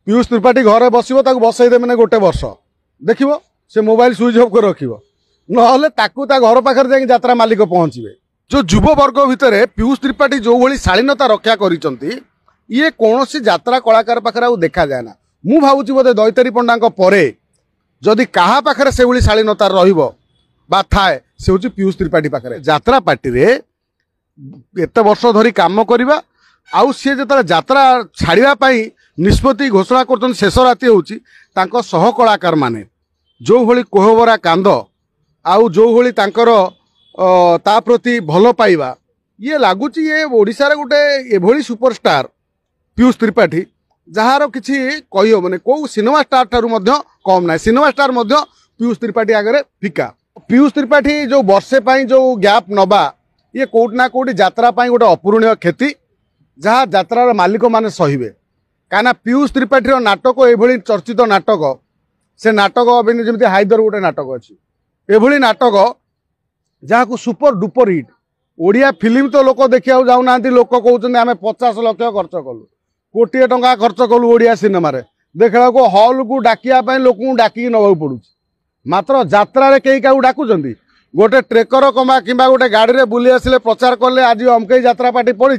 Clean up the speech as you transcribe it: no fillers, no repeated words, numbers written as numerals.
पीयूष त्रिपाठी घरे बसो बसईदे मैंने गोटे वर्ष देख से मोबाइल स्विच ऑफ कर रख ना घर पाखे जाए यात्रा मालिक पहुँचे। जो युव वर्ग भितर पीयूष त्रिपाठी जो भाई शालीनता रक्षा कर ये कौन यात्रा कलाकार पाखे देखा जाए ना। मु भावुँ बोधे दैतारी पंडा जदि क्या पाखे से भाई शालीनता थाए से हूँ पीयूष त्रिपाठी पाखे। यात्रा पार्टी रे एत वर्ष धरी काम करवा आउ सी जो यात्रा छाड़ापी निष्पत्ति घोषणा कर शेष राति हूँ सह कलाकार माने जो भली कोहबरा कांद आउ जो भली ता प्रति भल पाइबा ये लगुच ये ओडिशा रे गोटे एभली सुपरस्टार पीयूष त्रिपाठी जार किसी कही हेनी कौ सिनेमा स्टार ठारू कम ना। सिनेमा स्टार पीयूष त्रिपाठी आगे फिका। पीयूष त्रिपाठी जो वर्षे जो गैप नवा ये कोट ना कोटी यात्रा गोटे अपूरणीय क्षति जहाँ यात्रार मालिक माने सहिबे। कहीं पीयूष त्रिपाठी नाटक ये चर्चित नाटक से नाटक जमी हाइदर गोटे नाटक अच्छी एभली नाटक जहाँ को super duper hit Odia film तो लोक देखा जाऊना लोक कहते आम 50 लाख खर्च कलु कोटी टंका खर्च कलु ओडिया सिनेमा देखला को हॉल को डाकिया लोक डाकिक नवा पड़ू मात्र यात्रा कई क्या डाकुंट गोटे ट्रेकर कमा कि गोटे गाड़ी में बुली आसिले प्रचार कले आज अमकई यात्रा पार्टी पड़ी